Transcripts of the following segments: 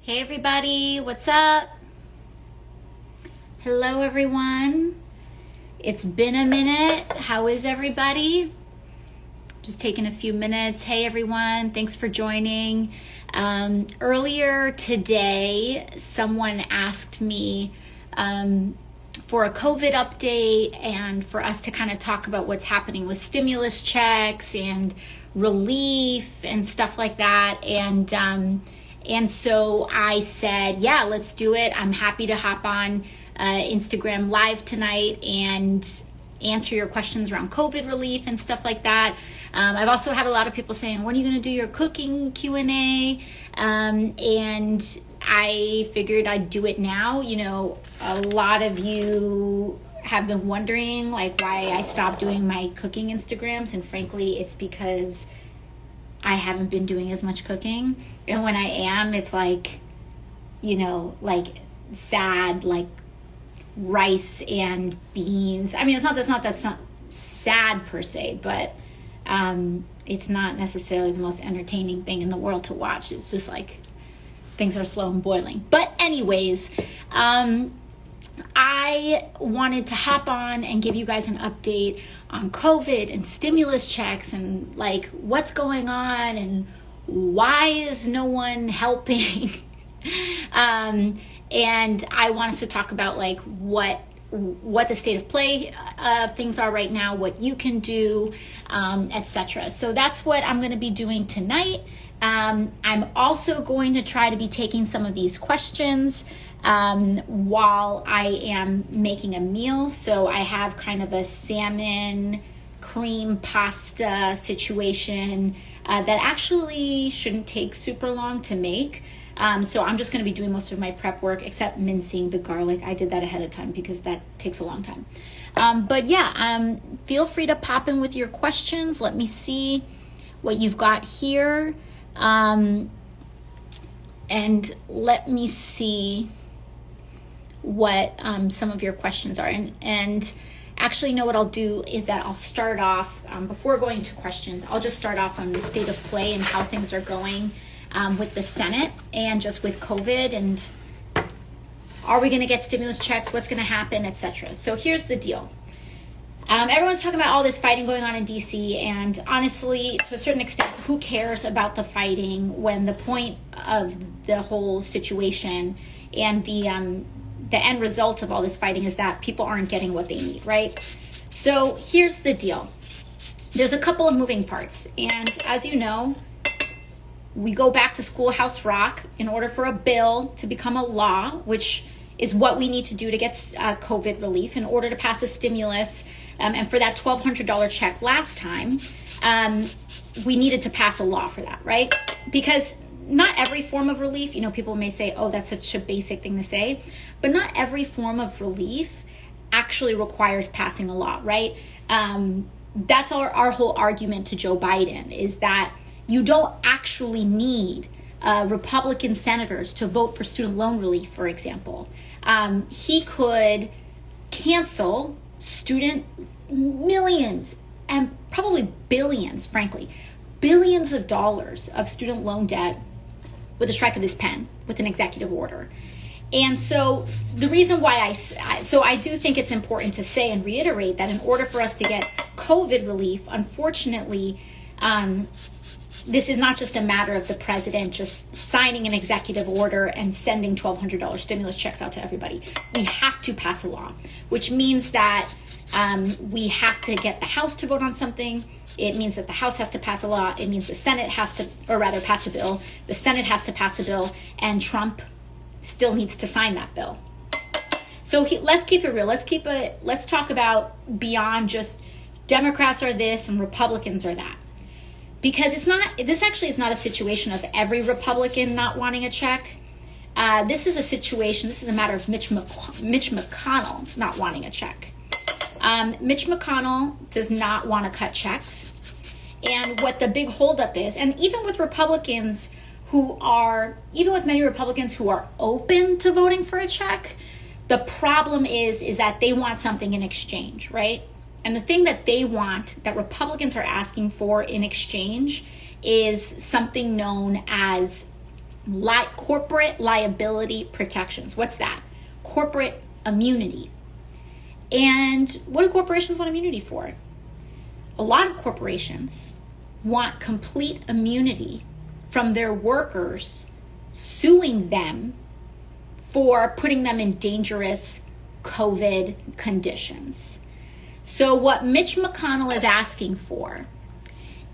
Hey everybody, what's up? Hello everyone. It's been a minute. How is everybody? Just taking a few minutes. Hey everyone, thanks for joining. Earlier today, someone asked me for a COVID update and for us to kind of talk about what's happening with stimulus checks and relief and stuff like that. And so I said, yeah, let's do it. I'm happy to hop on Instagram Live tonight and answer your questions around COVID relief and stuff like that. I've also had a lot of people saying, when are you going to do your cooking Q&A? And I figured I'd do it now. You know, a lot of you have been wondering like why I stopped doing my cooking Instagrams. And frankly, it's because I haven't been doing as much cooking. And when I am, it's like, you know, like sad, like rice and beans. I mean, that's not sad per se, but it's not necessarily the most entertaining thing in the world to watch. It's just like things are slow and boiling. But anyways, I wanted to hop on and give you guys an update on COVID and stimulus checks and like what's going on and why is no one helping. And I want us to talk about like what the state of play of things are right now, what you can do, etc. So that's what I'm going to be doing tonight. I'm also going to try to be taking some of these questions while I am making a meal. So I have kind of a salmon cream pasta situation that actually shouldn't take super long to make. So I'm just going to be doing most of my prep work except mincing the garlic. I did that ahead of time because that takes a long time. But yeah, feel free to pop in with your questions. Let me see what you've got here. And let me see what some of your questions are. And actually, you know what I'll do is that I'll start off, before going to questions, I'll just start off on the state of play and how things are going with the Senate and just with COVID and are we going to get stimulus checks, what's going to happen, etc. So here's the deal. Everyone's talking about all this fighting going on in DC, and honestly, to a certain extent, who cares about the fighting when the point of the whole situation and the end result of all this fighting is that people aren't getting what they need, right? So here's the deal. There's a couple of moving parts, and as you know, we go back to Schoolhouse Rock in order for a bill to become a law, which is what we need to do to get COVID relief in order to pass a stimulus. And for that $1,200 check last time, we needed to pass a law for that, right? Because not every form of relief, you know, people may say, oh, that's such a basic thing to say, but not every form of relief actually requires passing a law, right? That's our whole argument to Joe Biden is that you don't actually need Republican senators to vote for student loan relief, for example. He could cancel student millions and probably billions, frankly, billions of dollars of student loan debt with a strike of his pen, with an executive order. And so the reason why I do think it's important to say and reiterate that in order for us to get COVID relief, unfortunately, this is not just a matter of the president just signing an executive order and sending $1,200 stimulus checks out to everybody. We have to pass a law, which means that we have to get the House to vote on something. It means that the House has to pass a law. It means the Senate has to, or rather pass a bill. The Senate has to pass a bill, and Trump still needs to sign that bill. So let's keep it real. Let's talk about beyond just Democrats are this and Republicans are that. Because this actually is not a situation of every Republican not wanting a check. This is a matter of Mitch McConnell not wanting a check. Mitch McConnell does not want to cut checks. And what the big holdup is, and even with many Republicans who are open to voting for a check, the problem is that they want something in exchange, right? And the thing that they want, that Republicans are asking for in exchange, is something known as corporate liability protections. What's that? Corporate immunity. And what do corporations want immunity for? A lot of corporations want complete immunity from their workers suing them for putting them in dangerous COVID conditions. So what Mitch McConnell is asking for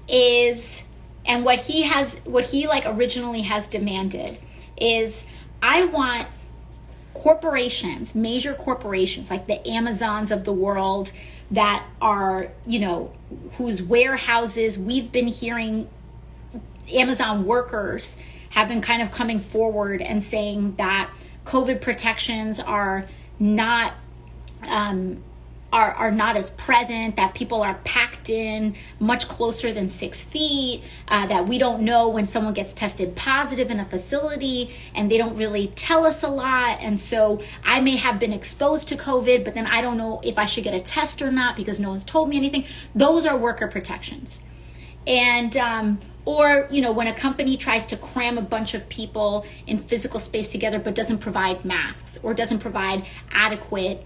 is, and what he originally has demanded is, I want corporations, major corporations like the Amazons of the world that are, whose warehouses we've been hearing, Amazon workers have been kind of coming forward and saying that COVID protections are not are not as present, that people are packed in much closer than 6 feet, that we don't know when someone gets tested positive in a facility, and they don't really tell us a lot. And so I may have been exposed to COVID, but then I don't know if I should get a test or not because no one's told me anything. Those are worker protections. And or when a company tries to cram a bunch of people in physical space together but doesn't provide masks or doesn't provide adequate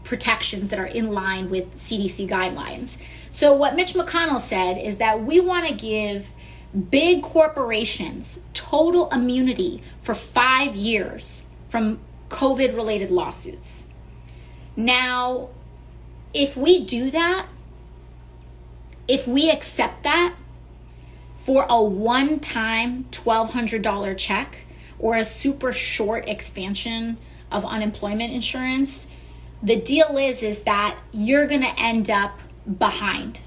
protections that are in line with CDC guidelines. So what Mitch McConnell said is that we want to give big corporations total immunity for 5 years from COVID-related lawsuits. Now, if we do that, if we accept that for a one-time $1,200 check or a super short expansion of unemployment insurance, the deal is that you're going to end up behind,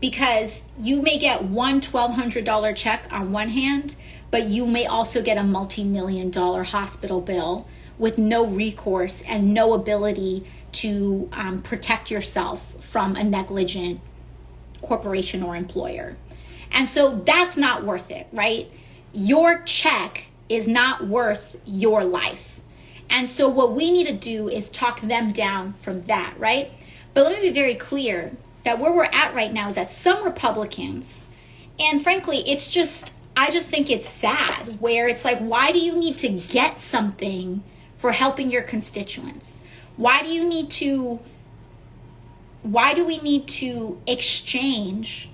because you may get one $1,200 check on one hand, but you may also get a multi-million-dollar hospital bill with no recourse and no ability to protect yourself from a negligent corporation or employer. And so that's not worth it, right? Your check is not worth your life. And so what we need to do is talk them down from that, right? But let me be very clear that where we're at right now is that some Republicans, and frankly, I just think it's sad, where it's like, why do you need to get something for helping your constituents? Why do we need to exchange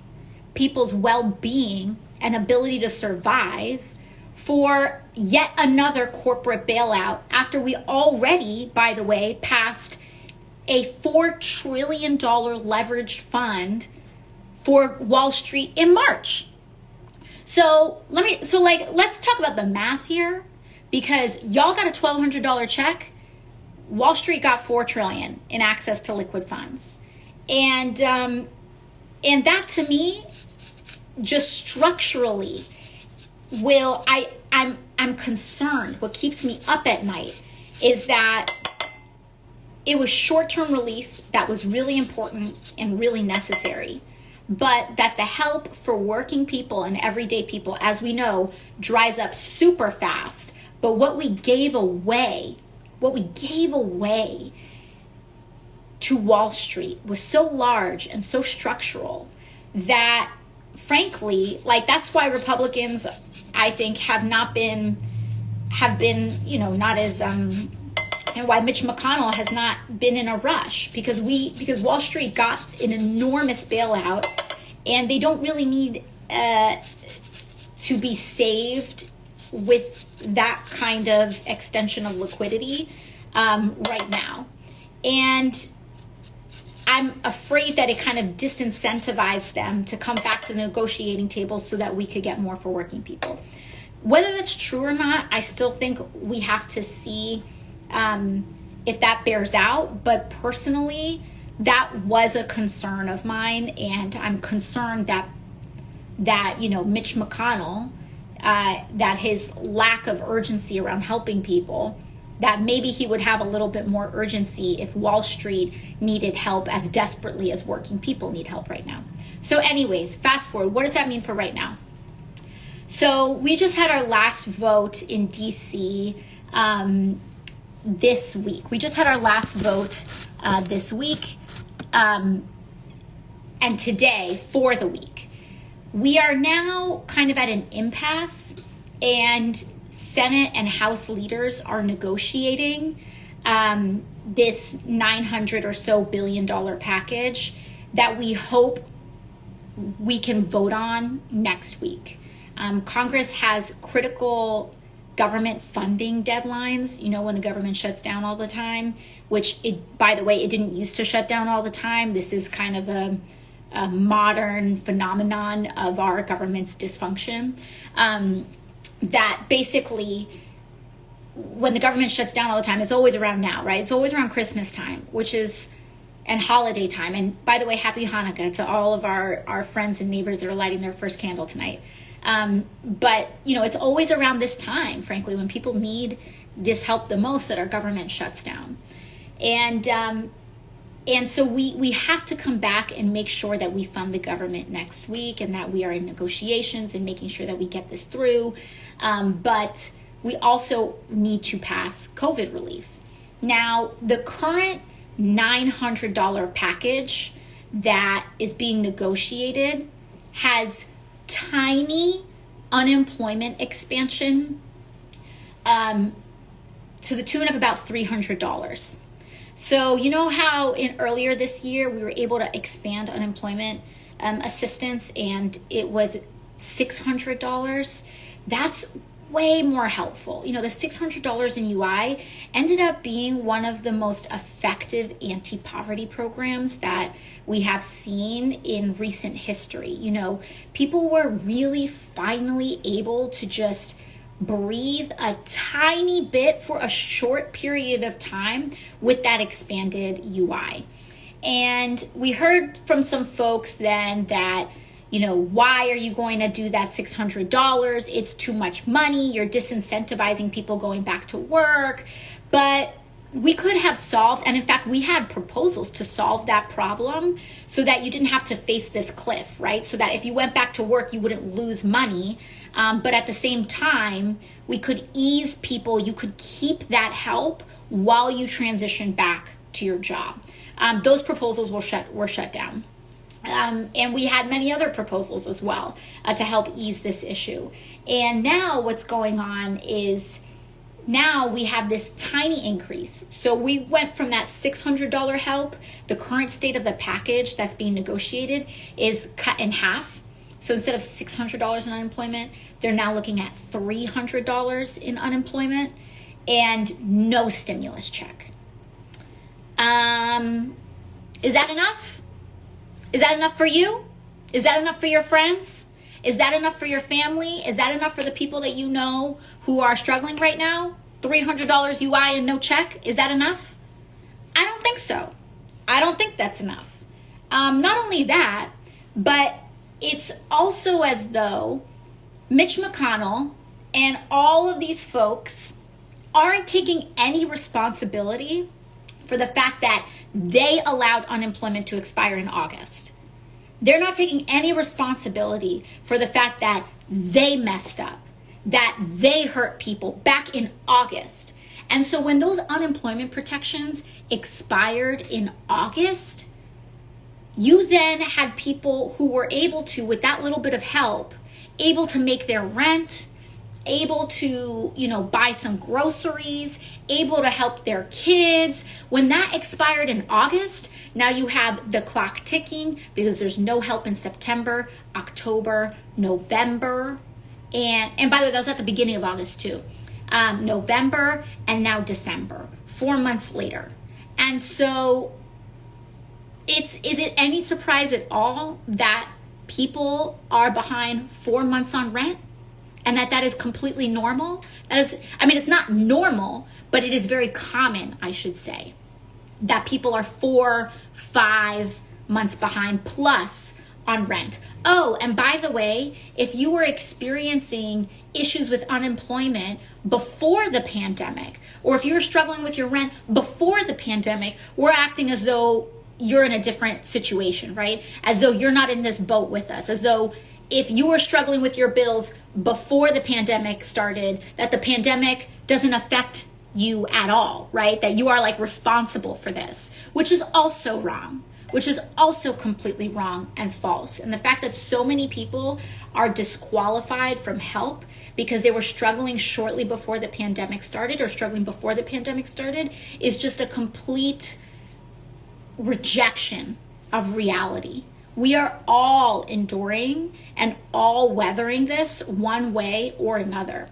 people's well-being and ability to survive for yet another corporate bailout after we already, by the way, passed a $4 trillion leveraged fund for Wall Street in March? So let's talk about the math here, because y'all got a $1,200 check. Wall Street got $4 trillion in access to liquid funds. And that to me, just structurally, I'm concerned. What keeps me up at night is that it was short-term relief that was really important and really necessary, but that the help for working people and everyday people, as we know, dries up super fast. But what we gave away to Wall Street was so large and so structural that, frankly, that's why Republicans, I think, have been, not as, and why Mitch McConnell has not been in a rush, because Wall Street got an enormous bailout, and they don't really need to be saved with that kind of extension of liquidity right now. And I'm afraid that it kind of disincentivized them to come back to the negotiating table so that we could get more for working people. Whether that's true or not, I still think we have to see if that bears out. But personally, that was a concern of mine, and I'm concerned that Mitch McConnell, that his lack of urgency around helping people, that maybe he would have a little bit more urgency if Wall Street needed help as desperately as working people need help right now. So anyways, fast forward, what does that mean for right now? So we just had our last vote in DC this week. We just had our last vote this week and today for the week. We are now kind of at an impasse and Senate and House leaders are negotiating this $900 or so billion package that we hope we can vote on next week. Congress has critical government funding deadlines, when the government shuts down all the time, which, by the way, it didn't used to shut down all the time. This is kind of a modern phenomenon of our government's dysfunction, that basically when the government shuts down all the time, it's always around now, right? It's always around Christmas time, and holiday time. And by the way, happy Hanukkah to all of our friends and neighbors that are lighting their first candle tonight. But, it's always around this time, frankly, when people need this help the most, that our government shuts down. And so we have to come back and make sure that we fund the government next week, and that we are in negotiations and making sure that we get this through. But we also need to pass COVID relief. Now, the current $900 package that is being negotiated has tiny unemployment expansion to the tune of about $300. So how earlier this year we were able to expand unemployment assistance and it was $600? That's way more helpful. The $600 in UI ended up being one of the most effective anti-poverty programs that we have seen in recent history. People were really finally able to just breathe a tiny bit for a short period of time with that expanded UI. And we heard from some folks then that, why are you going to do that $600? It's too much money. You're disincentivizing people going back to work. But we could have solved, and in fact, we had proposals to solve that problem so that you didn't have to face this cliff, right? So that if you went back to work, you wouldn't lose money. But at the same time, we could ease people. You could keep that help while you transition back to your job. Those proposals were shut down. And we had many other proposals as well to help ease this issue. And now what's going on is now we have this tiny increase. So we went from that $600 help. The current state of the package that's being negotiated is cut in half. So instead of $600 in unemployment, they're now looking at $300 in unemployment and no stimulus check. Is that enough? Is that enough for you? Is that enough for your friends? Is that enough for your family? Is that enough for the people that you know who are struggling right now? $300 UI and no check? Is that enough? I don't think so. I don't think that's enough. Not only that, but it's also as though Mitch McConnell and all of these folks aren't taking any responsibility for the fact that they allowed unemployment to expire in August. They're not taking any responsibility for the fact that they messed up, that they hurt people back in August. And so when those unemployment protections expired in August, you then had people who were able to, with that little bit of help, able to make their rent, able to, buy some groceries, able to help their kids. When that expired in August, now you have the clock ticking because there's no help in September, October, November. And by the way, that was at the beginning of August too. November and now December, 4 months later. And so is it any surprise at all that people are behind 4 months on rent? And that is completely normal? It's not normal, but it is very common, I should say, that people are 4-5 months behind plus on rent. Oh, and by the way, if you were experiencing issues with unemployment before the pandemic, or if you were struggling with your rent before the pandemic, we're acting as though you're in a different situation, right? As though you're not in this boat with us, as though if you were struggling with your bills before the pandemic started, that the pandemic doesn't affect you at all, right? That you are responsible for this, which is also wrong. which is also completely wrong and false. And the fact that so many people are disqualified from help because they were struggling shortly before the pandemic started or struggling before the pandemic started is just a complete rejection of reality. We are all enduring and all weathering this one way or another,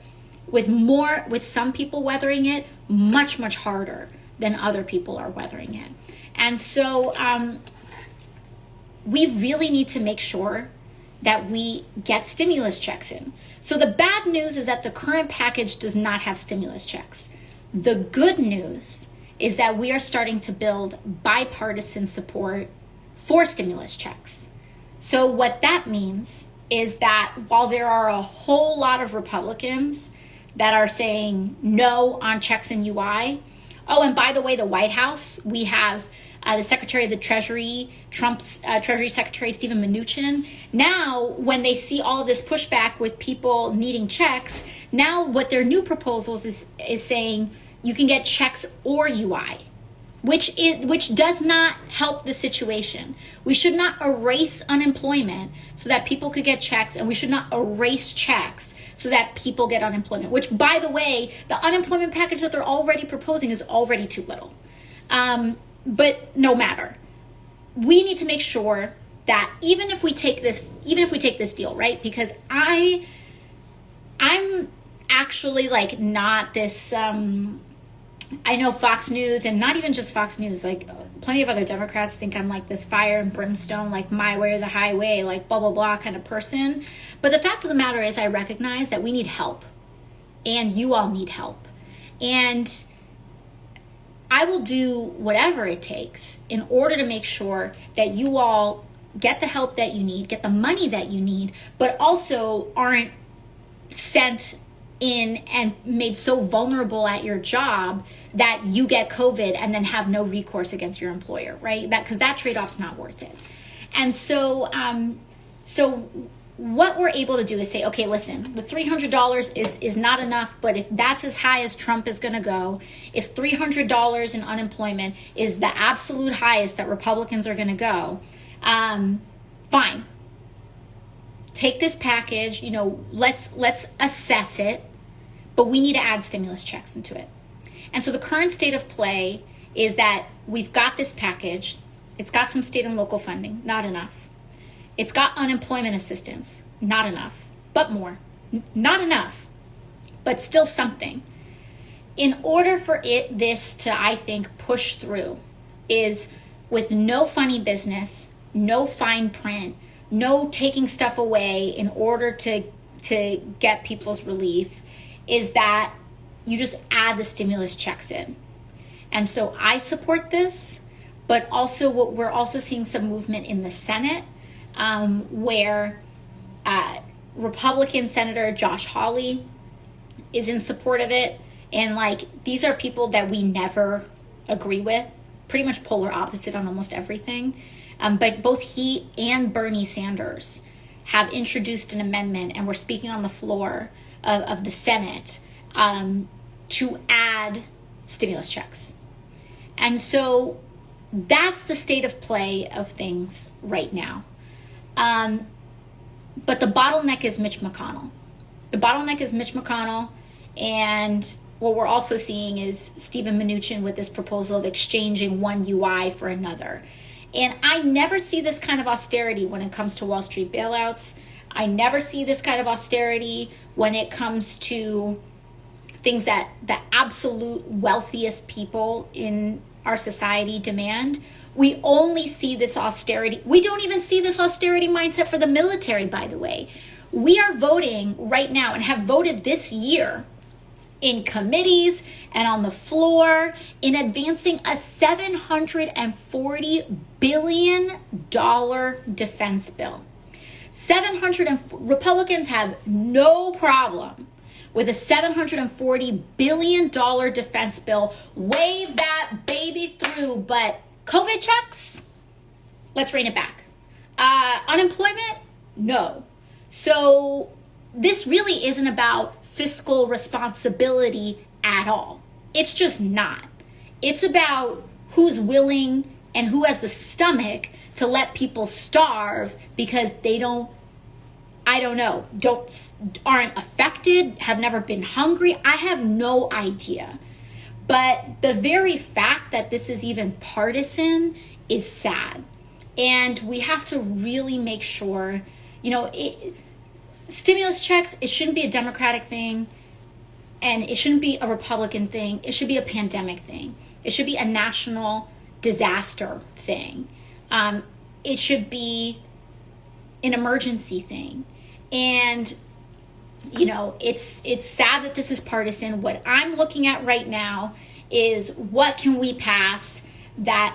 with some people weathering it much, much harder than other people are weathering it. And so we really need to make sure that we get stimulus checks in. So the bad news is that the current package does not have stimulus checks. The good news is that we are starting to build bipartisan support for stimulus checks. So what that means is that while there are a whole lot of Republicans that are saying no on checks and UI, oh, and by the way, the White House, we have the Secretary of the Treasury, Trump's Treasury Secretary, Stephen Mnuchin. Now, when they see all of this pushback with people needing checks, now what their new proposals is saying you can get checks or UI, which does not help the situation. We should not erase unemployment so that people could get checks, and we should not erase checks so that people get unemployment, which, by the way, the unemployment package that they're already proposing is already too little. But no matter, we need to make sure that even if we take this deal, right? Because I'm actually like not this, I know Fox News, and not even just Fox News, like plenty of other Democrats think I'm like this fire and brimstone, like my way or the highway, like blah, blah, blah kind of person. But the fact of the matter is I recognize that we need help, and you all need help. And I will do whatever it takes in order to make sure that you all get the help that you need, get the money that you need, but also aren't sent in and made so vulnerable at your job that you get COVID and then have no recourse against your employer, right? Because that trade-off's not worth it. And so, what we're able to do is say, okay, listen, the $300 is not enough, but if that's as high as Trump is going to go, if $300 in unemployment is the absolute highest that Republicans are going to go, fine. Take this package, let's assess it, but we need to add stimulus checks into it. And so the current state of play is that we've got this package. It's got some state and local funding, not enough. It's got unemployment assistance, not enough, but more. Not enough, but still something. In order for this to, I think, push through is with no funny business, no fine print, no taking stuff away in order to get people's relief, is that you just add the stimulus checks in. And so I support this, but also we're also seeing some movement in the Senate, where Republican Senator Josh Hawley is in support of it. And these are people that we never agree with, pretty much polar opposite on almost everything. But both he and Bernie Sanders have introduced an amendment, and we're speaking on the floor of the Senate to add stimulus checks. And so that's the state of play of things right now. But the bottleneck is Mitch McConnell. And what we're also seeing is Stephen Mnuchin with this proposal of exchanging one UI for another. And I never see this kind of austerity when it comes to Wall Street bailouts. I never see this kind of austerity when it comes to things that the absolute wealthiest people in our society demand. We only see this austerity. We don't even see this austerity mindset for the military, by the way. We are voting right now and have voted this year in committees and on the floor in advancing a $740 billion defense bill. Republicans have no problem with a $740 billion defense bill. Wave that baby through, but COVID checks? Let's rein it back. Unemployment? No. So this really isn't about fiscal responsibility at all. It's just not. It's about who's willing and who has the stomach to let people starve because they aren't affected, have never been hungry. I have no idea. But the very fact that this is even partisan is sad. And we have to really make sure, stimulus checks, it shouldn't be a Democratic thing, and it shouldn't be a Republican thing. It should be a pandemic thing. It should be a national disaster thing. It should be an emergency thing. And it's sad that this is partisan. What I'm looking at right now is what can we pass that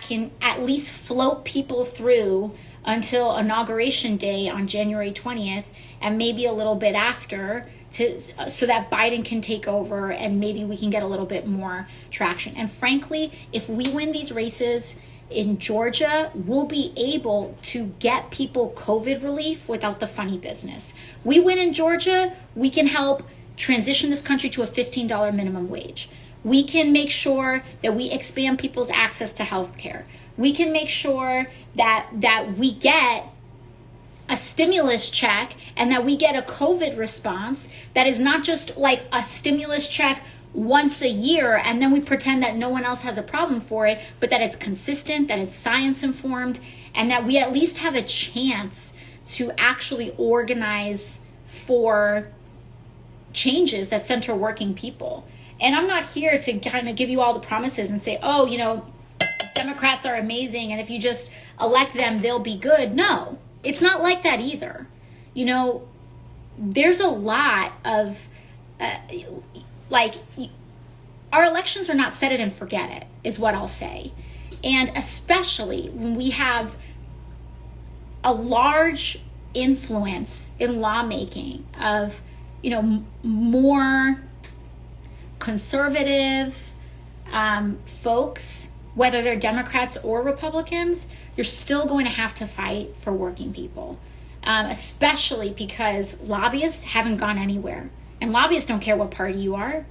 can at least float people through until Inauguration Day on January 20th, and maybe a little bit after, so that Biden can take over and maybe we can get a little bit more traction. And frankly, if we win these races in Georgia, we'll be able to get people COVID relief without the funny business. We win in Georgia, we can help transition this country to a $15 minimum wage. We can make sure that we expand people's access to health care. We can make sure that we get a stimulus check and that we get a COVID response that is not just like a stimulus check once a year and then we pretend that no one else has a problem for it, but that it's consistent, that it's science informed, and that we at least have a chance to actually organize for changes that center working people. And I'm not here to kind of give you all the promises and say, Democrats are amazing, and if you just elect them, they'll be good. No, it's not like that either. There's a lot of, our elections are not set it and forget it, is what I'll say. And especially when we have a large influence in lawmaking of, more conservative folks, whether they're Democrats or Republicans, you're still going to have to fight for working people, especially because lobbyists haven't gone anywhere. And lobbyists don't care what party you are.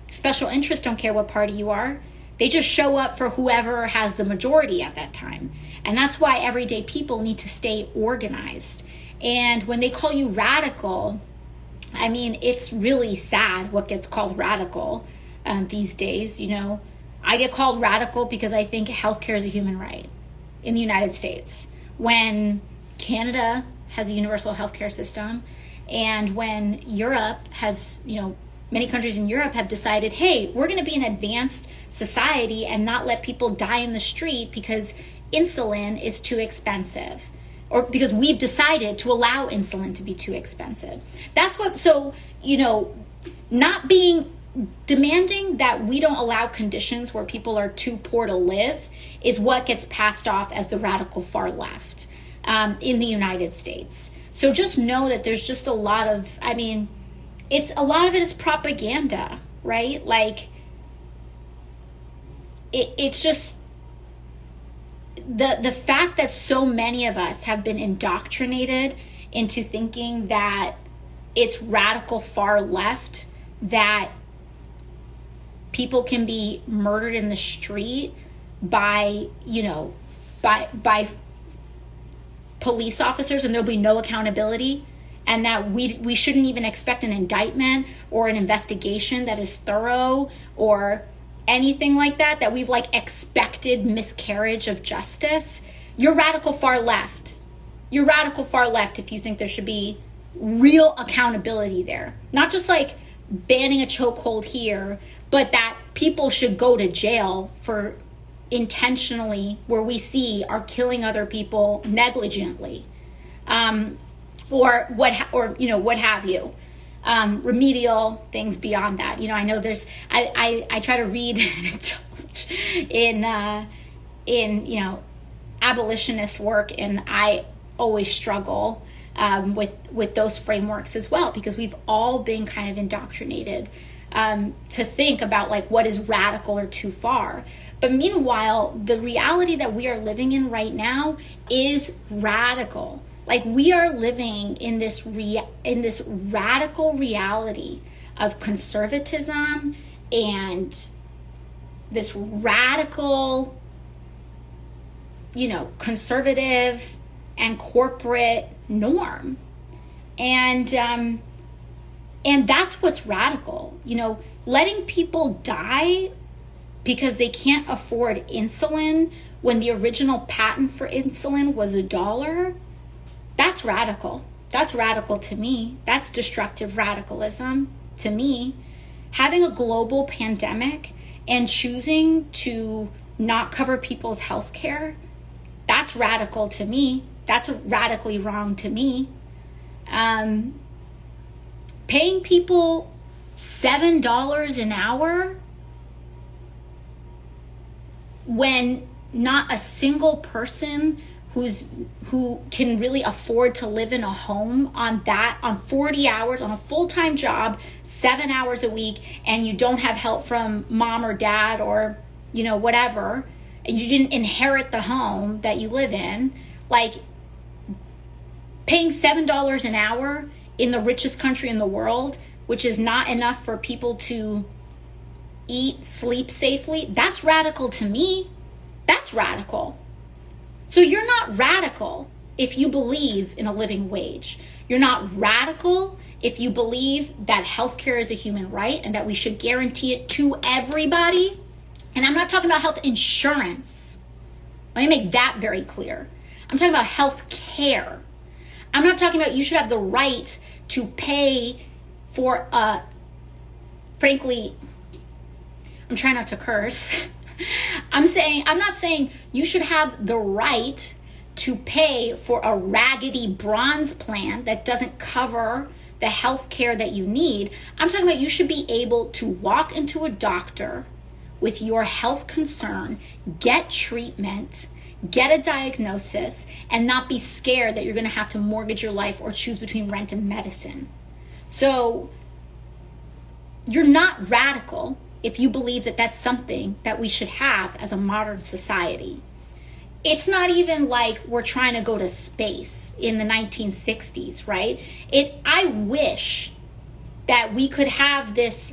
Special interests don't care what party you are. They just show up for whoever has the majority at that time. And that's why everyday people need to stay organized. And when they call you radical, it's really sad what gets called radical these days. I get called radical because I think healthcare is a human right in the United States. When Canada has a universal healthcare system, and when Europe has, many countries in Europe have decided, hey, we're going to be an advanced society and not let people die in the street because insulin is too expensive, or because we've decided to allow insulin to be too expensive. That's what, demanding that we don't allow conditions where people are too poor to live is what gets passed off as the radical far left in the United States. So just know that there's just a lot of, a lot of it is propaganda, right? It's just the fact that so many of us have been indoctrinated into thinking that it's radical far left, that people can be murdered in the street by police officers and there'll be no accountability, and that we shouldn't even expect an indictment or an investigation that is thorough or anything like that we've expected miscarriage of justice. You're radical far left. You're radical far left if you think there should be real accountability there. Not just banning a chokehold here, but that people should go to jail for intentionally, where we see are killing other people negligently, or what have you. Remedial things beyond that. I know I try to read in abolitionist work, and I always struggle with those frameworks as well, because we've all been kind of indoctrinated to think about what is radical or too far. But meanwhile, the reality that we are living in right now is radical. We are living in this radical reality of conservatism and radical, conservative and corporate norm. And that's what's radical, letting people die because they can't afford insulin when the original patent for insulin was $1. That's radical. That's radical to me. That's destructive radicalism to me. Having a global pandemic and choosing to not cover people's health care, that's radical to me. That's radically wrong to me. Paying people $7 an hour when not a single person who can really afford to live in a home on 40 hours on a full-time job, 7 hours a week, and you don't have help from mom or dad or whatever, and you didn't inherit the home that you live in, like paying $7 an hour in the richest country in the world, which is not enough for people to eat, sleep safely, that's radical to me. That's radical. So you're not radical if you believe in a living wage. You're not radical if you believe that healthcare is a human right and that we should guarantee it to everybody. And I'm not talking about health insurance. Let me make that very clear. I'm talking about health care. I'm not talking about you should have the right to pay for frankly, I'm trying not to curse. I'm not saying you should have the right to pay for a raggedy bronze plan that doesn't cover the health care that you need. I'm talking about you should be able to walk into a doctor with your health concern, get treatment, get a diagnosis, and not be scared that you're going to have to mortgage your life or choose between rent and medicine. So you're not radical if you believe that that's something that we should have as a modern society. It's not even like we're trying to go to space in the 1960s, right? I wish that we could have this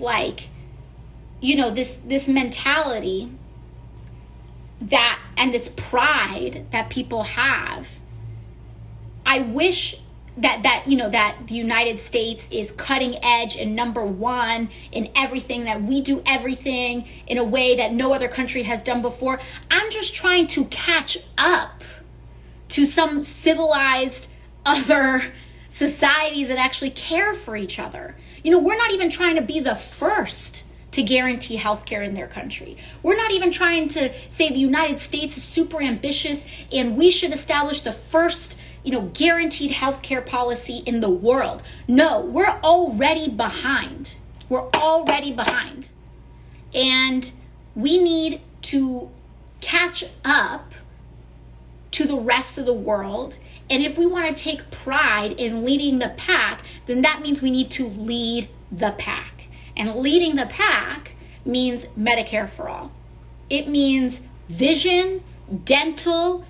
this mentality that, and this pride that people have. I wish that the United States is cutting edge and number one in everything, that we do everything in a way that no other country has done before. I'm just trying to catch up to some civilized other societies that actually care for each other. We're not even trying to be the first to guarantee healthcare in their country. We're not even trying to say the United States is super ambitious and we should establish the first guaranteed healthcare policy in the world. No, we're already behind. We're already behind. And we need to catch up to the rest of the world. And if we want to take pride in leading the pack, then that means we need to lead the pack. And leading the pack means Medicare for all. It means vision, dental,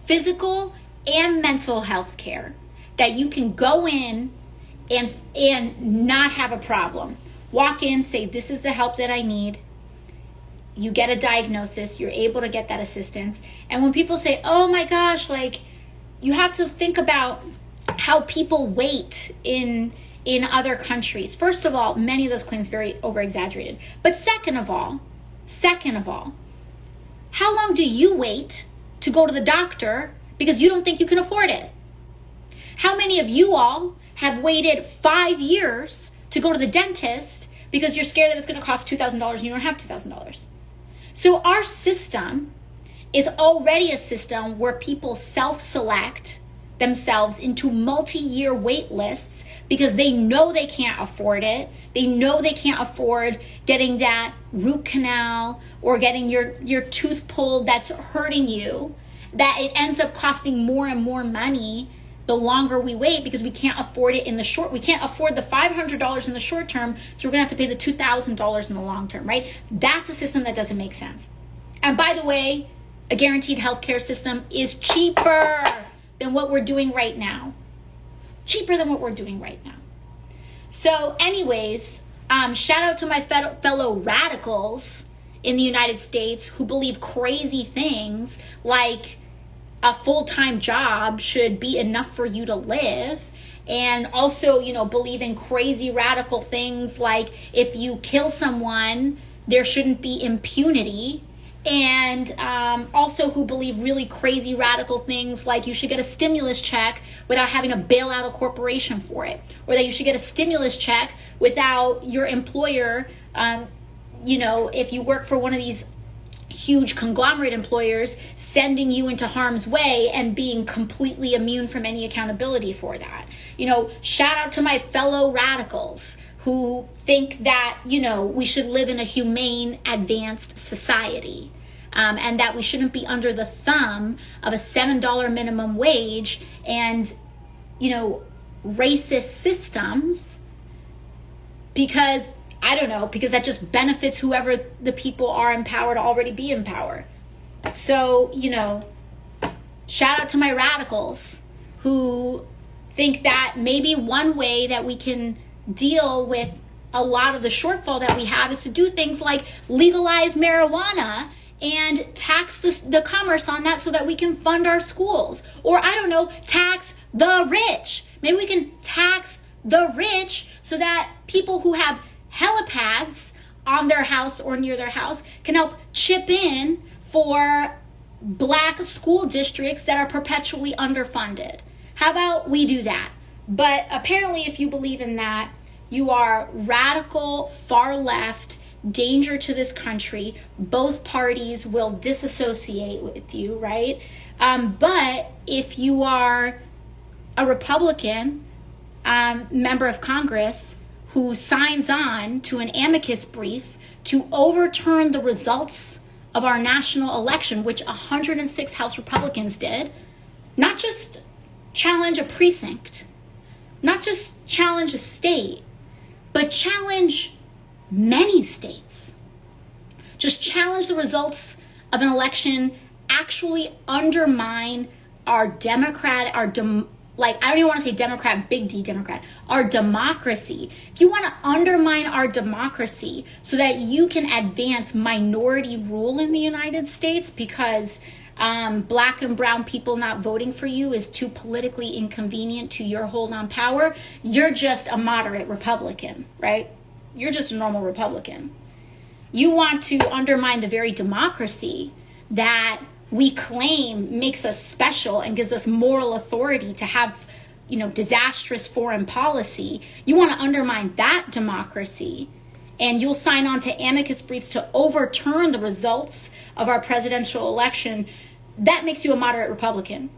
physical, and mental health care, that you can go in and not have a problem. Walk in, say, this is the help that I need. You get a diagnosis, you're able to get that assistance. And when people say, oh my gosh, you have to think about how people wait in other countries. First of all, many of those claims very over-exaggerated. But second of all, how long do you wait to go to the doctor because you don't think you can afford it? How many of you all have waited 5 years to go to the dentist because you're scared that it's going to cost $2,000 and you don't have $2,000? So our system is already a system where people self-select themselves into multi-year wait lists because they know they can't afford it. They know they can't afford getting that root canal or getting your tooth pulled that's hurting you, that it ends up costing more and more money the longer we wait because we can't afford it we can't afford the $500 in the short term, so we're gonna have to pay the $2,000 in the long term, right? That's a system that doesn't make sense. And by the way, a guaranteed healthcare system is cheaper than what we're doing right now. Cheaper than what we're doing right now. So anyways, shout out to my fellow radicals in the United States who believe crazy things like a full-time job should be enough for you to live, and also, believe in crazy radical things like if you kill someone, there shouldn't be impunity, and also who believe really crazy radical things like you should get a stimulus check without having to bail out a corporation for it, or that you should get a stimulus check without your employer, if you work for one of these huge conglomerate employers, sending you into harm's way and being completely immune from any accountability for that. Shout out to my fellow radicals who think that, we should live in a humane, advanced society, and that we shouldn't be under the thumb of a $7 minimum wage and, racist systems because that just benefits whoever the people are in power to already be in power. So, shout out to my radicals who think that maybe one way that we can deal with a lot of the shortfall that we have is to do things like legalize marijuana and tax the commerce on that so that we can fund our schools. Or, tax the rich. Maybe we can tax the rich so that people who have helipads on their house or near their house can help chip in for black school districts that are perpetually underfunded. How about we do that? But apparently, if you believe in that, you are radical, far left, danger to this country. Both parties will disassociate with you, right? But if you are a Republican member of Congress who signs on to an amicus brief to overturn the results of our national election, which 106 House Republicans did, not just challenge a precinct, not just challenge a state, but challenge many states. Just challenge the results of an election, actually undermine our I don't even want to say Democrat, big D Democrat, our democracy. If you want to undermine our democracy so that you can advance minority rule in the United States because black and brown people not voting for you is too politically inconvenient to your hold on power, you're just a moderate Republican, right? You're just a normal Republican. You want to undermine the very democracy that we claim makes us special and gives us moral authority to have, disastrous foreign policy. You want to undermine that democracy, and you'll sign on to amicus briefs to overturn the results of our presidential election. That makes you a moderate Republican.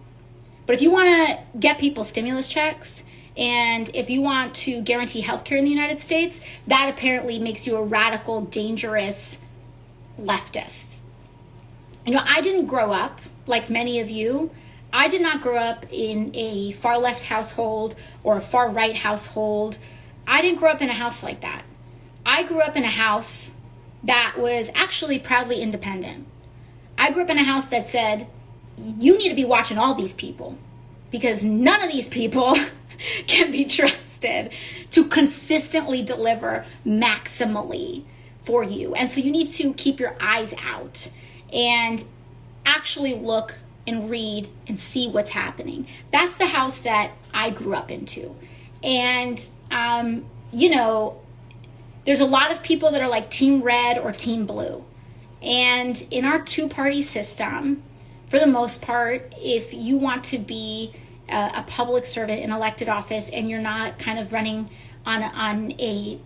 But if you want to get people stimulus checks, and if you want to guarantee healthcare in the United States, that apparently makes you a radical, dangerous leftist. I didn't grow up like many of you. I did not grow up in a far left household or a far right household. I didn't grow up in a house like that. I grew up in a house that was actually proudly independent. I grew up in a house that said, you need to be watching all these people because none of these people can be trusted to consistently deliver maximally for you. And so you need to keep your eyes out and actually look and read and see what's happening. That's the house that I grew up into. And, there's a lot of people that are like team red or team blue. And in our two-party system, for the most part, if you want to be a public servant in elected office and you're not kind of running on a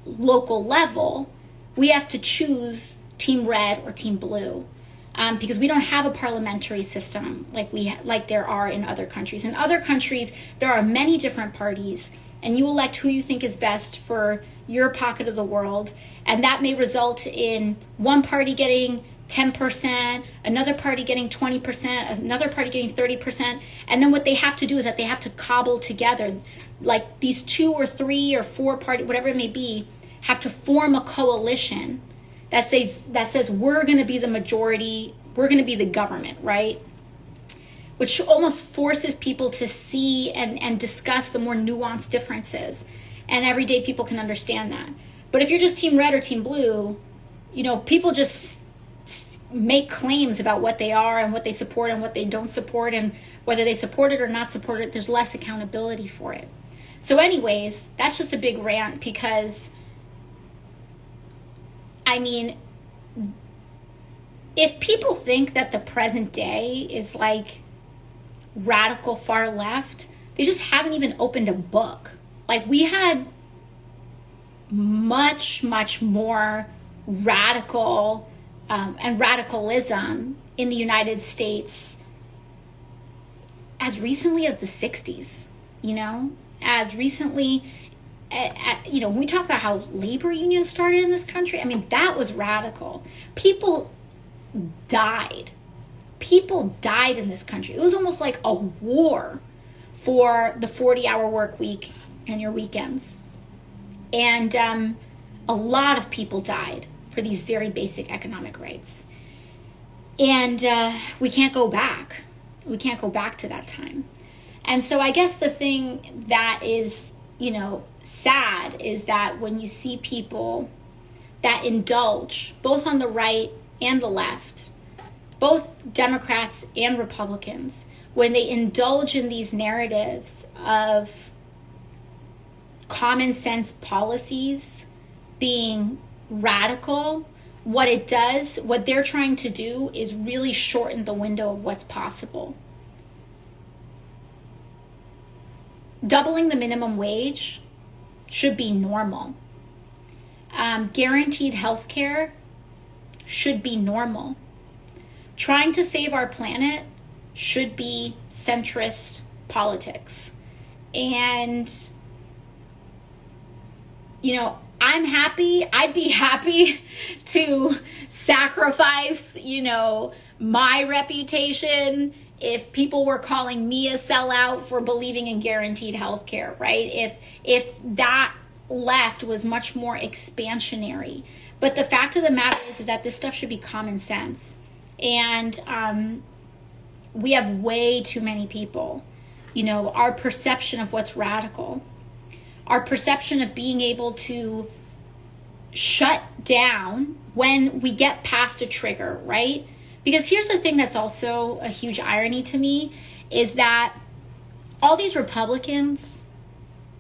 local level, we have to choose team red or team blue, because we don't have a parliamentary system like there are in other countries. In other countries, there are many different parties, and you elect who you think is best for your pocket of the world, and that may result in one party getting 10%, another party getting 20%, another party getting 30%, and then what they have to do is that they have to cobble together, like these 2 or 3 or 4 party, whatever it may be, have to form a coalition that says we're going to be the majority, we're going to be the government, right? Which almost forces people to see and discuss the more nuanced differences. And everyday people can understand that. But if you're just team red or team blue, people just make claims about what they are and what they support and what they don't support, and whether they support it or not support it, there's less accountability for it. So anyways, that's just a big rant, because I mean, if people think that the present day is like radical far left, they just haven't even opened a book. Like, we had much, much more radical and radicalism in the United States as recently as the 60s, as recently, when we talk about how labor unions started in this country, I mean, that was radical. People died in this country. It was almost like a war for the 40-hour work week and your weekends. And a lot of people died for these very basic economic rights. And we can't go back. We can't go back to that time. And so I guess the thing that is, sad is that when you see people that indulge, both on the right and the left, both Democrats and Republicans, when they indulge in these narratives of common sense policies being radical, what they're trying to do is really shorten the window of what's possible. Doubling the minimum wage should be normal. Guaranteed health care should be normal. Trying to save our planet should be centrist politics. And, I'd be happy to sacrifice, my reputation if people were calling me a sellout for believing in guaranteed health care, right? If that left was much more expansionary. But the fact of the matter is that this stuff should be common sense. And we have way too many people, our perception of what's radical, our perception of being able to shut down when we get past a trigger, right? Because here's the thing that's also a huge irony to me, is that all these Republicans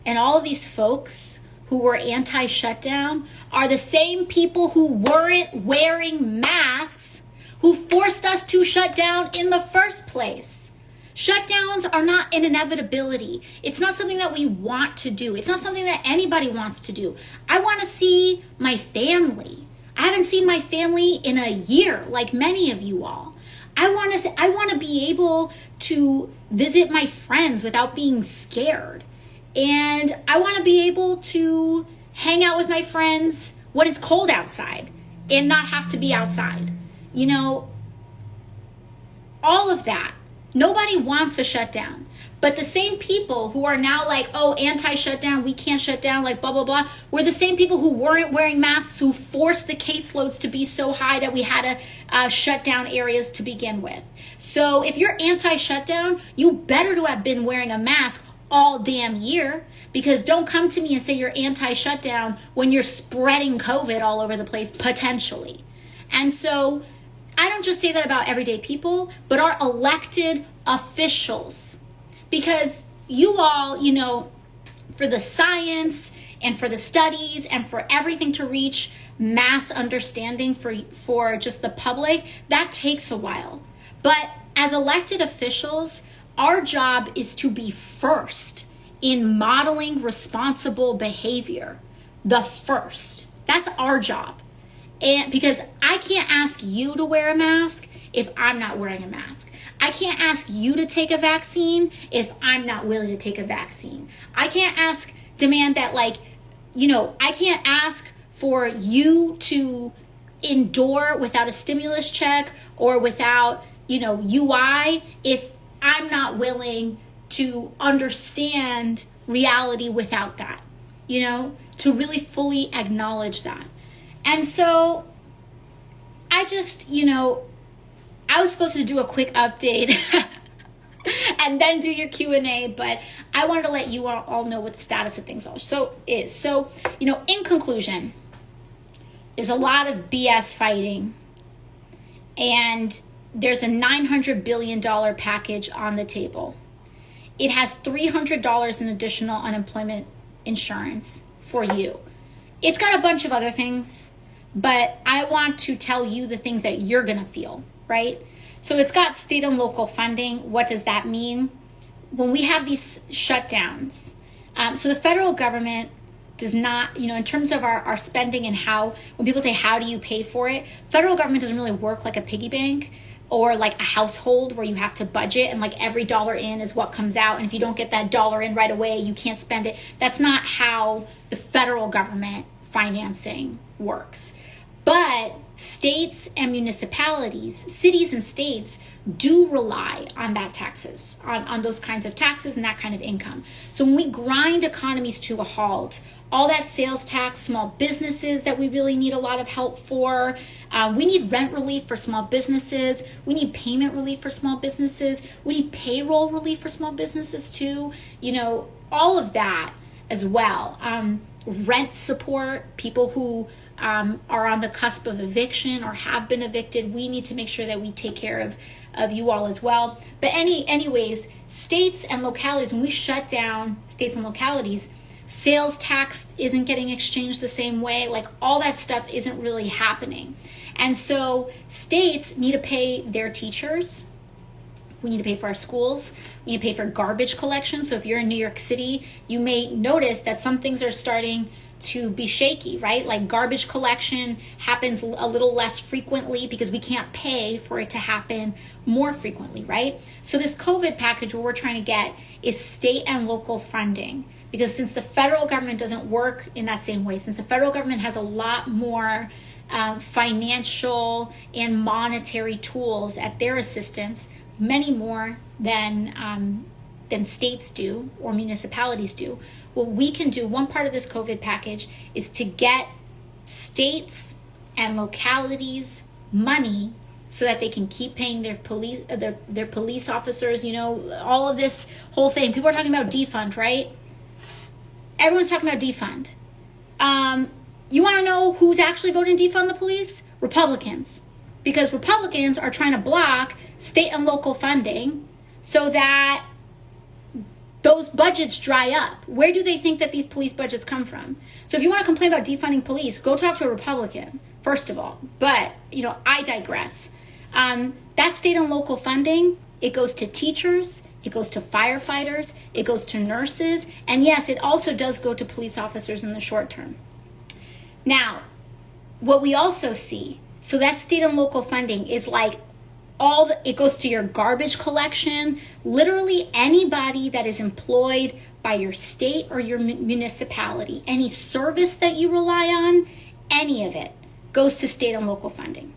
and all of these folks who were anti-shutdown are the same people who weren't wearing masks who forced us to shut down in the first place. Shutdowns are not an inevitability. It's not something that we want to do. It's not something that anybody wants to do. I want to see my family. I haven't seen my family in a year, like many of you all. I want to be able to visit my friends without being scared. And I want to be able to hang out with my friends when it's cold outside and not have to be outside. All of that. Nobody wants a shutdown. But the same people who are now like, oh, anti-shutdown, we can't shut down, like blah, blah, blah, were the same people who weren't wearing masks, who forced the caseloads to be so high that we had to shut down areas to begin with. So if you're anti-shutdown, you better to have been wearing a mask all damn year, because don't come to me and say you're anti-shutdown when you're spreading COVID all over the place, potentially. And so I don't just say that about everyday people, but our elected officials. Because you all, for the science and for the studies and for everything to reach mass understanding for just the public, that takes a while. But as elected officials, our job is to be first in modeling responsible behavior. The first. That's our job. And because I can't ask you to wear a mask if I'm not wearing a mask. I can't ask you to take a vaccine if I'm not willing to take a vaccine. I can't demand that, I can't ask for you to endure without a stimulus check or without, UI if I'm not willing to understand reality without that, to really fully acknowledge that. And so I just, I was supposed to do a quick update and then do your Q&A, but I wanted to let you all know what the status of things is. So, in conclusion, there's a lot of BS fighting, and there's a $900 billion package on the table. It has $300 in additional unemployment insurance for you. It's got a bunch of other things, but I want to tell you the things that you're going to feel, right? So it's got state and local funding. What does that mean? When we have these shutdowns, so the federal government does not, in terms of our spending and how, when people say, how do you pay for it? Federal government doesn't really work like a piggy bank or like a household where you have to budget and like every dollar in is what comes out. And if you don't get that dollar in right away, you can't spend it. That's not how the federal government financing works. But states and municipalities, cities and states do rely on that taxes, on those kinds of taxes and that kind of income. So when we grind economies to a halt, all that sales tax, small businesses that we really need a lot of help for, we need rent relief for small businesses, we need payment relief for small businesses, we need payroll relief for small businesses too, all of that as well. Rent support, people who are on the cusp of eviction or have been evicted, we need to make sure that we take care of you all as well. But anyways, states and localities, when we shut down states and localities, sales tax isn't getting exchanged the same way. Like all that stuff isn't really happening. And so states need to pay their teachers. We need to pay for our schools. We need to pay for garbage collection. So if you're in New York City, you may notice that some things are starting to be shaky, right? Like garbage collection happens a little less frequently because we can't pay for it to happen more frequently, right? So this COVID package, what we're trying to get is state and local funding, because since the federal government doesn't work in that same way, since the federal government has a lot more financial and monetary tools at their assistance, many more than states do or municipalities do. What we can do, one part of this COVID package, is to get states and localities money so that they can keep paying their police officers, all of this whole thing. People are talking about defund, right? Everyone's talking about defund. You want to know who's actually voting to defund the police? Republicans. Because Republicans are trying to block state and local funding so that those budgets dry up. Where do they think that these police budgets come from? So if you want to complain about defunding police, go talk to a Republican, first of all. But, I digress. That state and local funding, it goes to teachers, it goes to firefighters, it goes to nurses, and yes, it also does go to police officers in the short term. Now, what we also see, so that state and local funding is like it goes to your garbage collection. Literally anybody that is employed by your state or your municipality, any service that you rely on, any of it goes to state and local funding.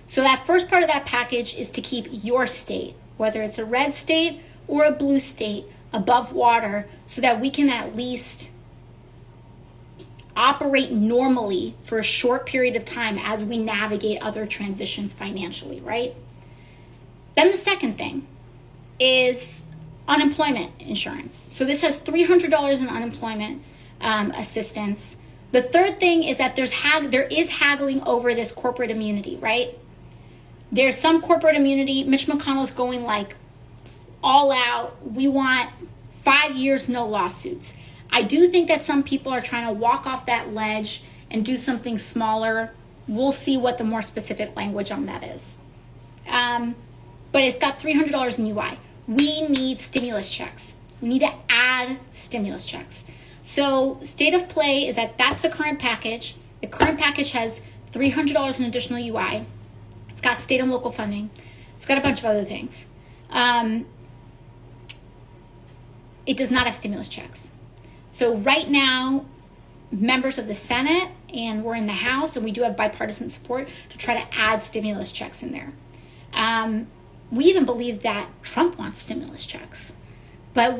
So that first part of that package is to keep your state, whether it's a red state or a blue state, above water so that we can at least operate normally for a short period of time as we navigate other transitions financially, right? Then the second thing is unemployment insurance. So this has $300 in unemployment assistance. The third thing is that there is haggling over this corporate immunity, right? There's some corporate immunity. Mitch McConnell's going like all out. We want 5 years, no lawsuits. I do think that some people are trying to walk off that ledge and do something smaller. We'll see what the more specific language on that is. But it's got $300 in UI. We need stimulus checks. We need to add stimulus checks. So state of play is that that's the current package. The current package has $300 in additional UI. It's got state and local funding. It's got a bunch of other things. It does not have stimulus checks. So right now, members of the Senate, and we're in the House, and we do have bipartisan support to try to add stimulus checks in there. We even believe that Trump wants stimulus checks.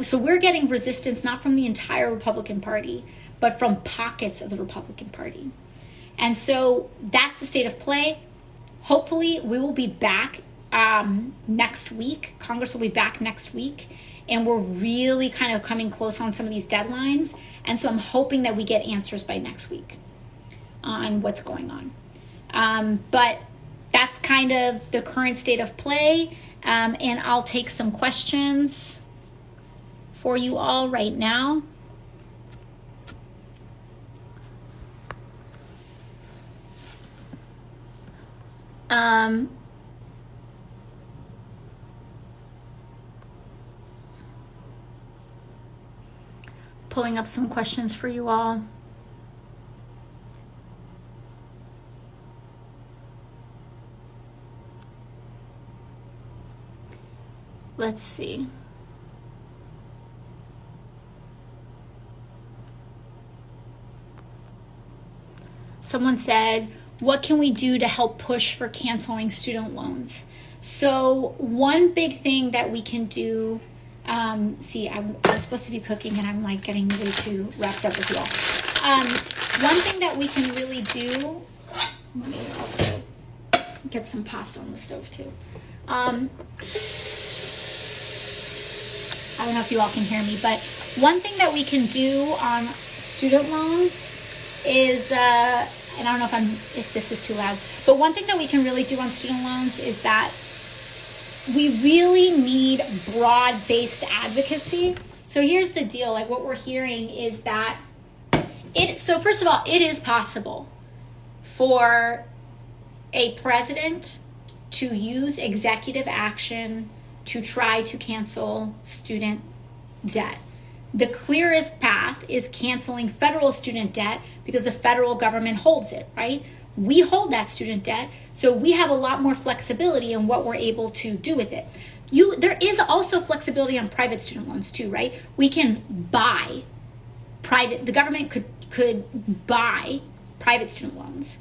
So we're getting resistance not from the entire Republican Party, but from pockets of the Republican Party. And so that's the state of play. Hopefully we will be back next week. Congress will be back next week. And we're really kind of coming close on some of these deadlines. And so I'm hoping that we get answers by next week. on what's going on. But that's kind of the current state of play. And I'll take some questions for you all right now. Pulling up some questions for you all. Let's see. Someone said, what can we do to help push for canceling student loans? So one big thing that we can do, I'm supposed to be cooking and I'm like getting way too wrapped up with you all. One thing that we can really do, let me also get some pasta on the stove too. I don't know if you all can hear me, but one thing that we can do on student loans is, and I don't know if this is too loud, but one thing that we can really do on student loans is that we really need broad-based advocacy. So here's the deal, like what we're hearing is that so first of all, it is possible for a president to use executive action to try to cancel student debt. The clearest path is canceling federal student debt because the federal government holds it, right? We hold that student debt, so we have a lot more flexibility in what we're able to do with it. There is also flexibility on private student loans too, right? We can buy the government could buy private student loans,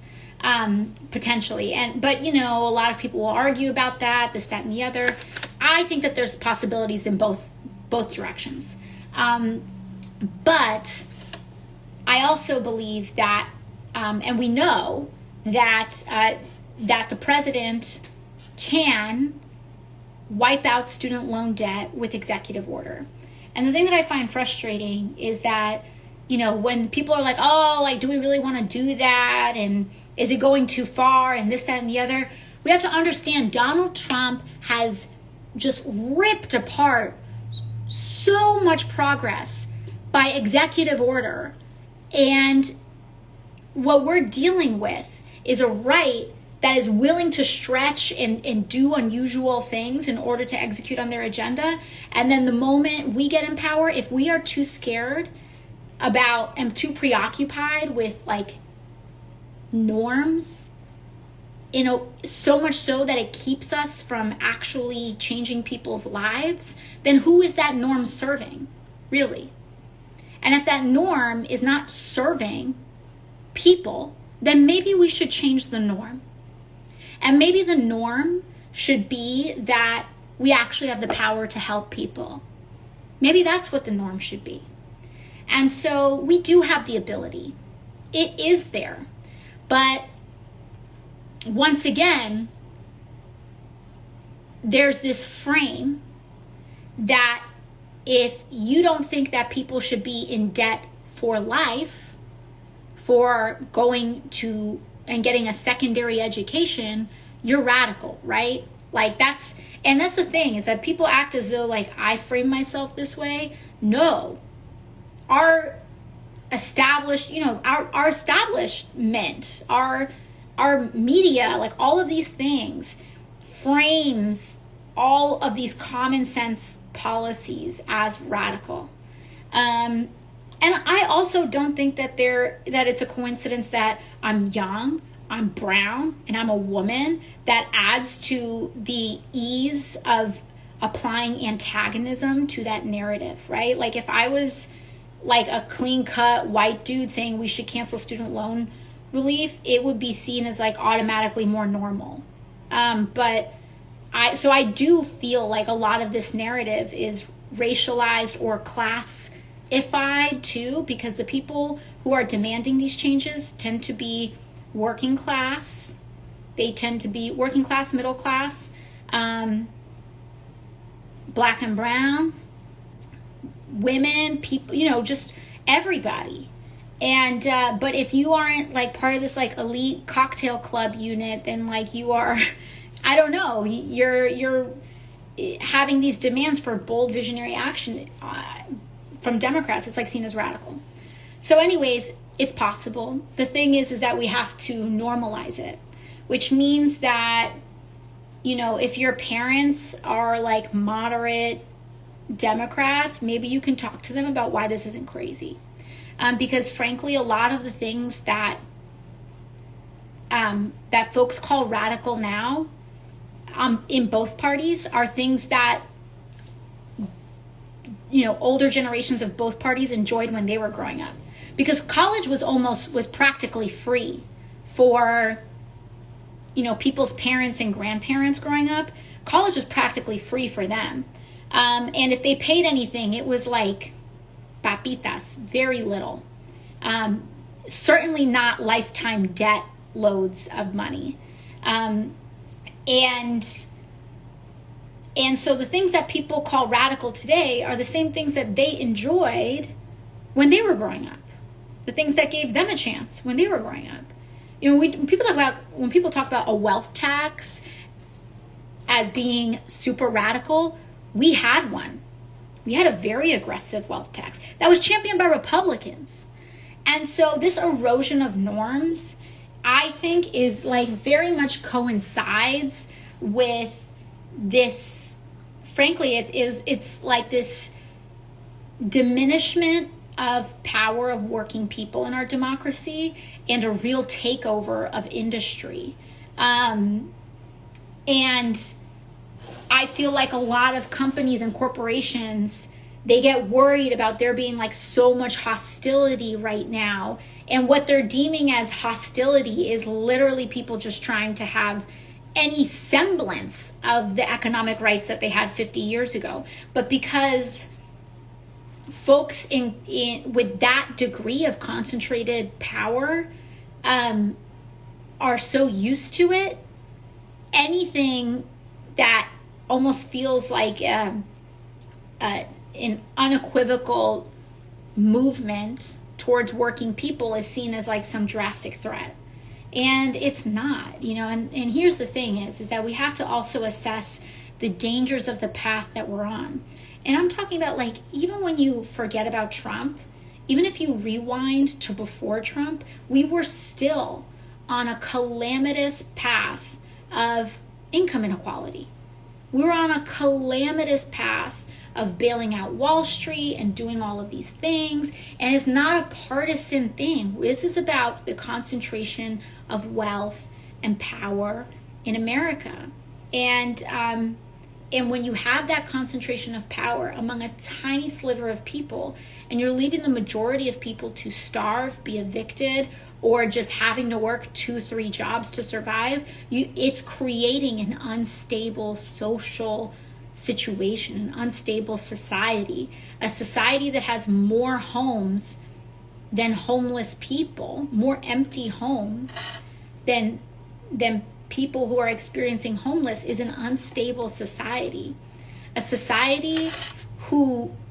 potentially. But a lot of people will argue about that, this, that, and the other. I think that there's possibilities in both directions. But I also believe that, and we know that the president can wipe out student loan debt with executive order. And the thing that I find frustrating is that, when people are like, oh, like, do we really want to do that? And is it going too far? And this, that, and the other. We have to understand Donald Trump has just ripped apart so much progress by executive order. And what we're dealing with is a right that is willing to stretch and do unusual things in order to execute on their agenda. And then the moment we get in power, if we are too scared about and too preoccupied with like norms, so much so that it keeps us from actually changing people's lives, then who is that norm serving, really? And if that norm is not serving people, then maybe we should change the norm. And maybe the norm should be that we actually have the power to help people. Maybe that's what the norm should be. And so we do have the ability. It is there. But once again, there's this frame that if you don't think that people should be in debt for life, for going to and getting a secondary education, you're radical, right? Like that's the thing, is that people act as though like I frame myself this way. No. Our established, our establishment, our media, like all of these things frames all of these common sense policies as radical. And I also don't think that it's a coincidence that I'm young, I'm brown, and I'm a woman. That adds to the ease of applying antagonism to that narrative, right? Like if I was like a clean-cut white dude saying we should cancel student loan relief, it would be seen as like automatically more normal. But I do feel like a lot of this narrative is racialized or classified too, because the people who are demanding these changes tend to be working class. They tend to be working class, middle class, black and brown, women, people, just everybody. And but if you aren't like part of this like elite cocktail club unit, then like you are, I don't know, you're having these demands for bold visionary action from Democrats. It's like seen as radical. So anyways, it's possible. The thing is that we have to normalize it, which means that, you know, if your parents are like moderate Democrats, maybe you can talk to them about why this isn't crazy. Because frankly, a lot of the things that that folks call radical now in both parties are things that, you know, older generations of both parties enjoyed when they were growing up. Because college was practically free for, you know, people's parents and grandparents growing up. College was practically free for them. And if they paid anything, it was like papitas, very little. Certainly not lifetime debt loads of money. And so the things that people call radical today are the same things that they enjoyed when they were growing up. The things that gave them a chance when they were growing up. You know, when people talk about a wealth tax as being super radical, we had one. We had a very aggressive wealth tax that was championed by Republicans. And so this erosion of norms, I think, is like very much coincides with this, frankly, it's like this diminishment of power of working people in our democracy and a real takeover of industry. And I feel like a lot of companies and corporations, they get worried about there being like so much hostility right now. And what they're deeming as hostility is literally people just trying to have any semblance of the economic rights that they had 50 years ago. But because folks in with that degree of concentrated power are so used to it, anything that almost feels like an unequivocal movement towards working people is seen as like some drastic threat. And it's not, you know, and here's the thing is that we have to also assess the dangers of the path that we're on. And I'm talking about like, even when you forget about Trump, even if you rewind to before Trump, we were still on a calamitous path of income inequality. We were on a calamitous path of bailing out Wall Street and doing all of these things. And it's not a partisan thing. This is about the concentration of wealth and power in America. And when you have that concentration of power among a tiny sliver of people, and you're leaving the majority of people to starve, be evicted, or just having to work 2-3 jobs to survive, it's creating an unstable social situation, an unstable society, a society that has more homes than homeless people, more empty homes than people who are experiencing homeless, is an unstable society. A society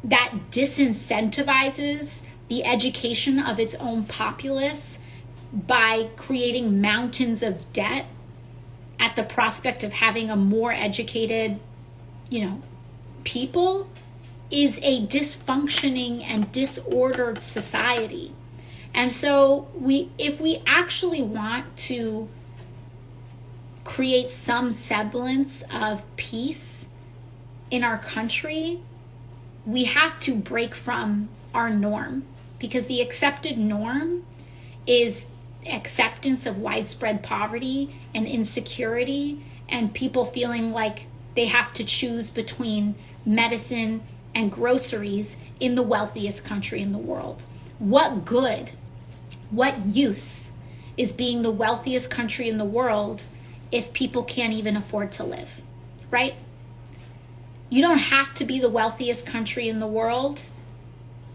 that disincentivizes the education of its own populace by creating mountains of debt at the prospect of having a more educated, you know, people, is a dysfunctioning and disordered society. And so if we actually want to create some semblance of peace in our country, we have to break from our norm, because the accepted norm is acceptance of widespread poverty and insecurity and people feeling like they have to choose between medicine and groceries in the wealthiest country in the world. What good, what use is being the wealthiest country in the world if people can't even afford to live, right? You don't have to be the wealthiest country in the world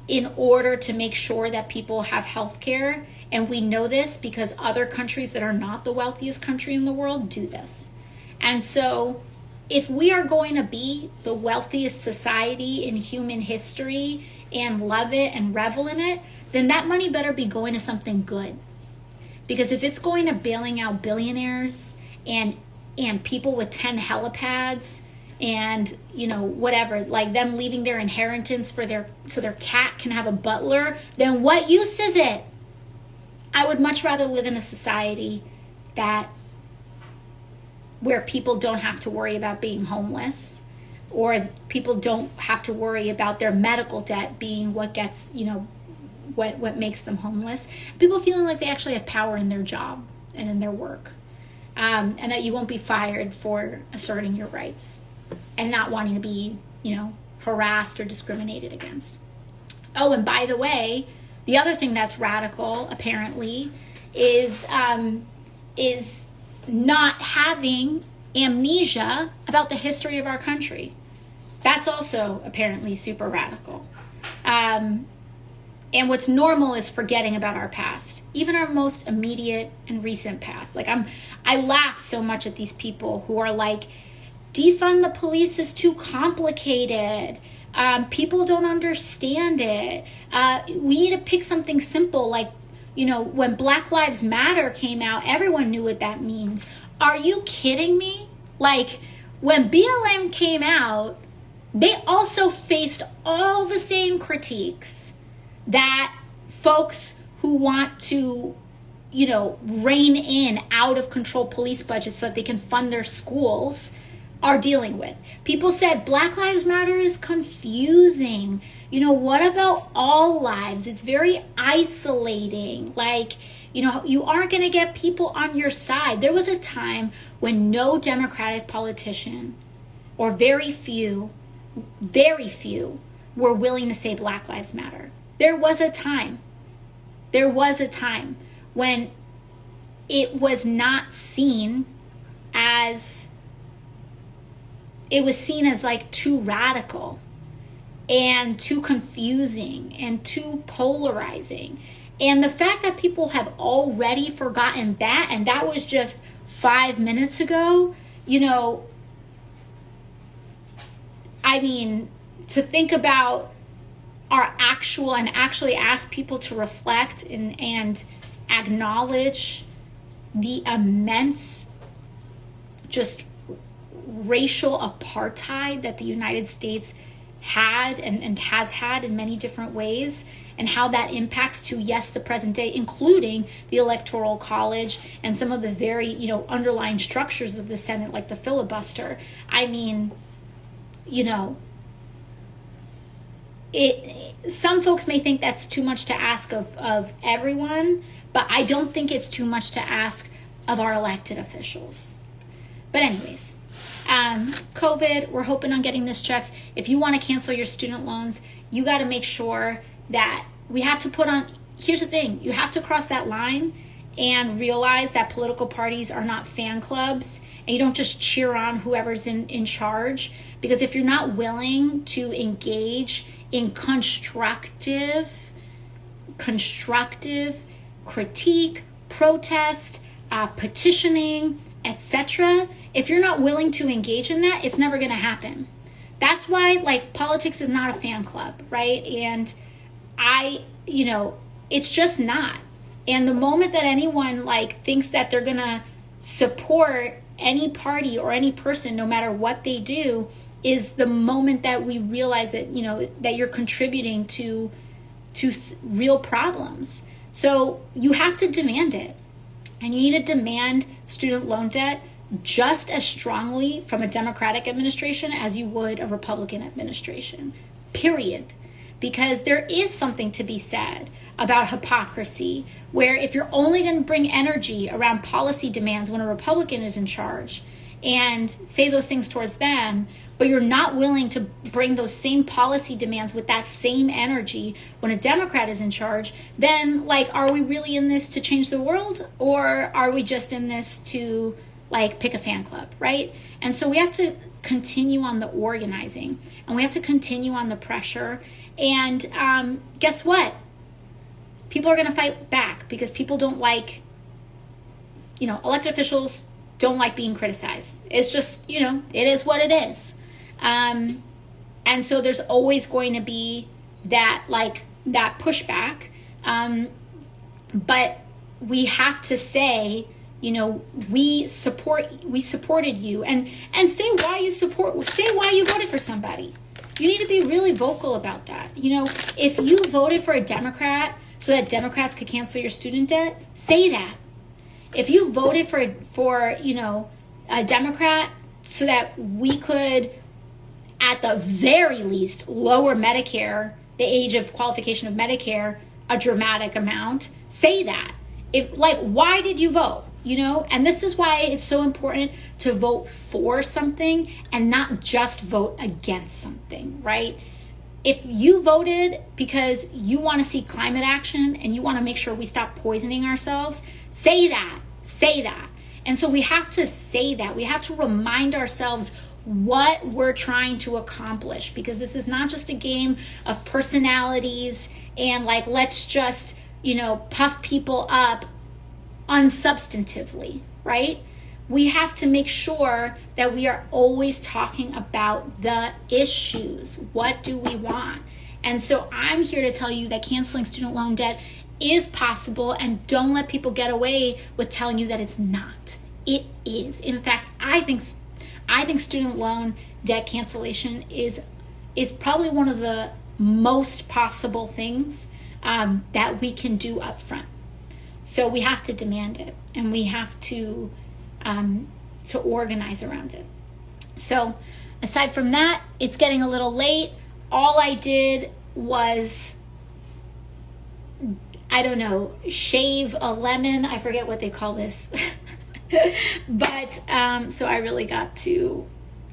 in order to make sure that people have health care. And we know this because other countries that are not the wealthiest country in the world do this. And so if we are going to be the wealthiest society in human history and love it and revel in it, then that money better be going to something good. Because if it's going to bailing out billionaires and people with 10 helipads and, you know, whatever, like them leaving their inheritance so their cat can have a butler, then what use is it? I would much rather live in a society where people don't have to worry about being homeless, or people don't have to worry about their medical debt being what gets, you know, what makes them homeless. People feeling like they actually have power in their job and in their work. And that you won't be fired for asserting your rights and not wanting to be, you know, harassed or discriminated against. Oh, and by the way, the other thing that's radical, apparently, is not having amnesia about the history of our country. That's also apparently super radical. And what's normal is forgetting about our past, even our most immediate and recent past. Like I laugh so much at these people who are like, defund the police is too complicated. People don't understand it. We need to pick something simple, like, you know, when Black Lives Matter came out, everyone knew what that means. Are you kidding me? Like, when BLM came out, they also faced all the same critiques that folks who want to, you know, rein in out of control police budgets so that they can fund their schools are dealing with. People said Black Lives Matter is confusing. You know, what about all lives? It's very isolating. Like, you know, you aren't going to get people on your side. There was a time when no Democratic politician, or very few, were willing to say Black Lives Matter. There was a time when it was not seen as, it was seen as like too radical and too confusing and too polarizing. And the fact that people have already forgotten that, and that was just 5 minutes ago, you know, I mean, to think about our actual, and actually ask people to reflect and acknowledge the immense just racial apartheid that the United States had and has had in many different ways, and how that impacts to, yes, the present day, including the Electoral College and some of the very, you know, underlying structures of the Senate, like the filibuster. I mean, you know, some folks may think that's too much to ask of everyone, but I don't think it's too much to ask of our elected officials. But anyways, COVID, we're hoping on getting this checked. If you want to cancel your student loans, you got to make sure that we have to put on, here's the thing, you have to cross that line and realize that political parties are not fan clubs, and you don't just cheer on whoever's in charge. Because if you're not willing to engage in constructive critique, protest, petitioning, etc., if you're not willing to engage in that, it's never going to happen. That's why, like, politics is not a fan club, right? And you know, it's just not. And the moment that anyone, like, thinks that they're going to support any party or any person, no matter what they do, is the moment that we realize that, you know, that you're contributing to real problems. So you have to demand it. And you need to demand student loan debt just as strongly from a Democratic administration as you would a Republican administration, period. Because there is something to be said about hypocrisy, where if you're only going to bring energy around policy demands when a Republican is in charge and say those things towards them, but you're not willing to bring those same policy demands with that same energy when a Democrat is in charge, then, like, are we really in this to change the world, or are we just in this to, like, pick a fan club, right? And so we have to continue on the organizing, and we have to continue on the pressure. And guess what? People are going to fight back, because people don't like, you know, elected officials don't like being criticized. It's just, you know, it is what it is. And so there's always going to be that, like, that pushback. But we have to say, you know, we supported you, and say why you voted for somebody. You need to be really vocal about that. You know, if you voted for a Democrat so that Democrats could cancel your student debt, say that. If you voted for you know, a Democrat so that we could, at the very least, lower Medicare, the age of qualification of Medicare, a dramatic amount, say that. If, like, why did you vote? You know, and this is why it's so important to vote for something and not just vote against something, right? If you voted because you want to see climate action and you want to make sure we stop poisoning ourselves, say that. And so we have to say that. We have to remind ourselves what we're trying to accomplish, because this is not just a game of personalities and, like, let's just, you know, puff people up unsubstantively, right? We have to make sure that we are always talking about the issues. What do we want? And so I'm here to tell you that canceling student loan debt is possible, and don't let people get away with telling you that it's not. It is. In fact, I think student loan debt cancellation is probably one of the most possible things that we can do up front. So we have to demand it, and we have to organize around it. So aside from that, it's getting a little late. All I did was, I don't know, shave a lemon. I forget what they call this. But so I really got to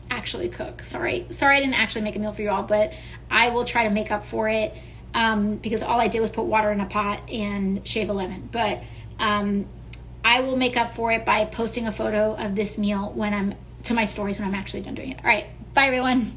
actually cook. Sorry I didn't actually make a meal for you all, but I will try to make up for it. Because all I did was put water in a pot and shave a lemon. But I will make up for it by posting a photo of this meal to my stories when I'm actually done doing it. All right. Bye, everyone.